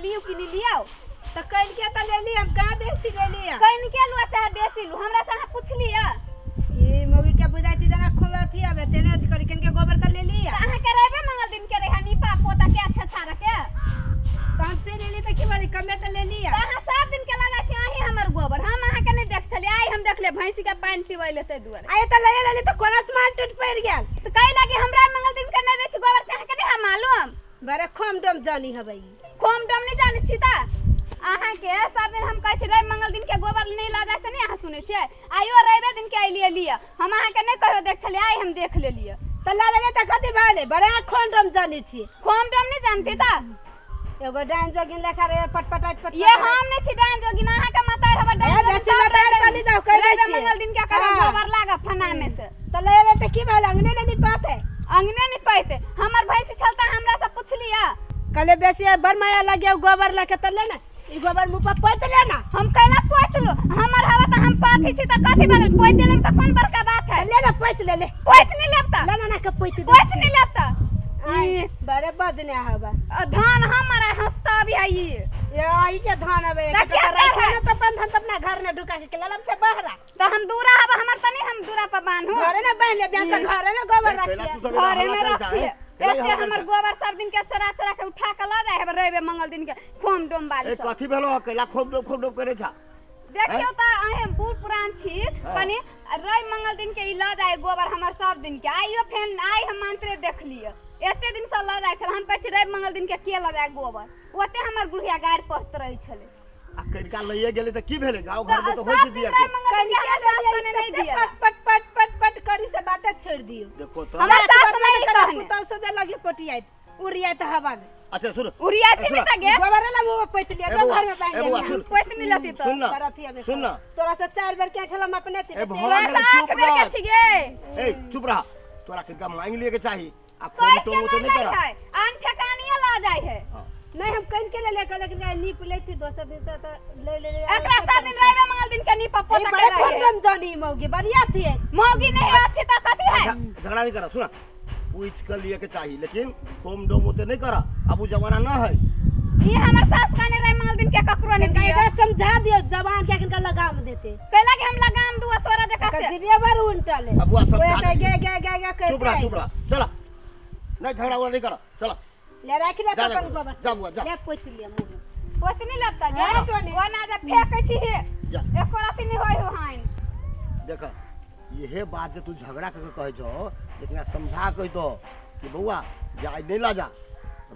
लियो कि नहीं लियो तो कहीं के तो ले ली हम का बेसी ले लिया कहीं के लुआ चाहे बेसी लू हमरा से पूछ लिया ये मोगी के बुझाई थी जना खोला थी अब तेने करी के गोबर का ले लिया कहां के रहबे मंगल दिन के रेहा नी पा पोता के अच्छा छाड़ के तो हम से ले ली तो की बारी कमे तो ले लिया कहां सब दिन के लगा छी आही हमर गोबर हम अहां के नहीं देख चली आई हम देख ले भैंसी के पानी पीवै लेते दुआरे आए तो ले ले तो कोना समान टूट पड़ गेल तो कई लगे हमरा मंगल दिन के नहीं दे छी गोबर से अहां के नहीं मालूम बरे खोम डम जानी हबई खोम डम नहीं जाने छी ता अहां के सब दिन हम कहै छी रे मंगल दिन के गोबर नहीं ला जाय से नहीं अहां सुनै छी आइयो रविवार दिन के आइलिए लिया हम अहां के नहीं कहियो देख चली आई हम देख ले लिए तो ले ले तो कथि भाले बरे खोम डम जानी छी खोम डम नहीं जानती ता एगो डाइन जोगिन लेखा रे पटपटाट पट ये हम नहीं छी डाइन जोगिन अहां के मतार हबा डाइन बेसी मतार पानी जाओ कह दे छी मंगल दिन के कहे गोबर लागा फना में से तो ले ले तो की भाले अंगने नहीं पाते अंगने नहीं पाते हमर भैंसी चलता हमरा से पूछ लिया कले बेसी बरमाया लगे गोबर लेके त लेना ई गोबर मुंह पर पोत लेना हम कैला पोत लो हमर हवा त हम पाथी छी त कथि भगल पोत लेम त कोन बड़का बात है ले ना पोत ले ले पोत नहीं लेबता ले ना के पोत दे पोत नहीं लेबता बड़े बजने हवा धान हमारा हंसता भी है ये आई के धान हवे तो बंधन तो अपना घर में ढुका के ललम से बहरा तो हम दूरा हवा हमर तनी हम दूरा पर बांधू घरे में बांध ले बियान से घरे में गोबर रखिए घरे में रखिए ऐसे हमर गोबर सब दिन के चोरा चोरा के उठा के ला जाए है रविवार मंगल दिन के खोम डोम बाली ए कथि भेलो केला खोम डोम करे छा देखियो त अहे बूढ़ पुरान छी कनी रवि मंगल दिन के ई ला जाए गोबर हमर सब दिन के आइयो फेन आई हम मंत्रे देख लिए एते दिन से ला जाए छल हम कहै छी रवि मंगल दिन के ला जाए गोबर ओते हमर बुढ़िया गाड़ पड़त रही छले आ कनिका लइए गेले त की भेले गांव घर में तो होय छै दिया के कनिका नहीं दिया पट पट पट पट करी से बातें छोड़ दियो देखो तो हमरा सास नहीं कहने तो से लगी पटियाई उड़िया तो हवा में अच्छा सुन उड़िया थी नहीं तगे गोबर ला मुंह पोत लिया तो घर में बांध ले पोत नहीं लेती तो सुन ना तोरा से 4 बार के छलम अपने से ए भगवान चुप चुप रह रह के छिगे ए चुप रह तोरा कनिका मांग लिए के चाही आ खोम डोम तो नहीं करा आन ठकानिया ला जाए है नहीं हम कन के ले लेकिन नीप ले छी दोसर दिन से तो ले एकरा साथ दिन रविवार मंगल दिन के नी पप्पो तक बड़े खोम जानी मौगी बढ़िया थी मौगी नहीं आती त कथि है झगड़ा नहीं करा सुन पूछ कर लिए के चाही लेकिन खोम डोम होते नहीं करा अब वो जमाना ना है ये हमर सास काने रवि मंगल दिन के ककरो नहीं दिया एकरा समझा दियो जवान के कनका लगाम देते कहला कि हम लगाम दुआ तोरा जका से जीविया बार उल्टा ले अब वो समझा गे गे गे गे कर चुप रह चला नहीं झगड़ा वाला नहीं करा चला ले रख ले अपन गोबर जा बुआ जा ले पोत लिया मुंह पोत नहीं लगता गे वो ना जे फेंकै छी हे जा एको राती नहीं होय हो हाइन देखा ये बात जे तू झगड़ा करके कहे छो लेकिन समझा कह दो कि बउआ जा नहीं ला जा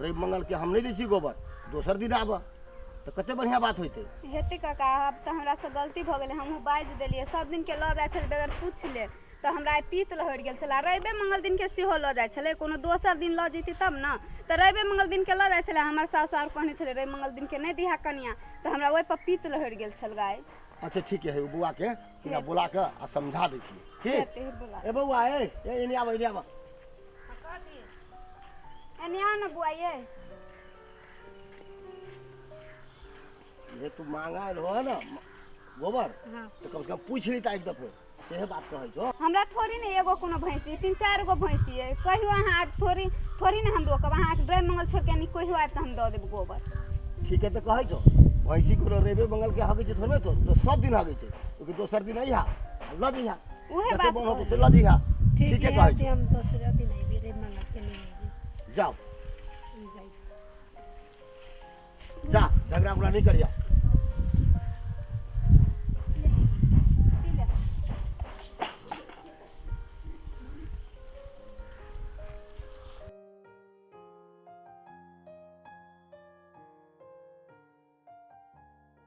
रवि मंगल के हम नहीं दै छी गोबर दोसर दिन आब तो कते बढ़िया बात होते हेते काका अब तो हमरा से गलती भ गेले हमहु बाज देलिए सब दिन के ल जाय छल बगैर पूछ ले तो हमरा पीत लहर गेल छला रविवार मंगल दिन के सेहो ल जाय छले कोनो दोसर दिन ल जैती तब ना तो रविवार मंगल दिन के ल जाय छले हमर सास आर कहने छले रवि मंगल दिन के नहीं दिहा कनिया तो हमरा ओइ पर पीत लहर गेल छल गाय अच्छा ठीक है बुआ के कि बोला के आ समझा दै छी ठीक ए बउआ ए इने आबा एनिया न बुआ ये तू मांगा रहो ना गोबर तो कम से कम पूछ ली ता एक दफे सेहे बात कहै छो हमरा थोड़ी नहीं एगो कोनो भैंसी 3-4 गो भैंसी है कहियो अहाँ थोड़ी ना हम रोकब अहाँ रवि मंगल छोड़ के नहीं कहियो आब त हम द देब गोबर ठीक है तो कहै छो भैंसी को रवि मंगल के हगै छै थोड़े तो सब दिन हगै छै क्योंकि दोसर दिन आई हा ल जइहा उहे बात बन हो तो ल जइहा ठीक है कहै हम दोसर दिन आई रवि मंगल के नहीं जाओ जा झगड़ा नहीं करिया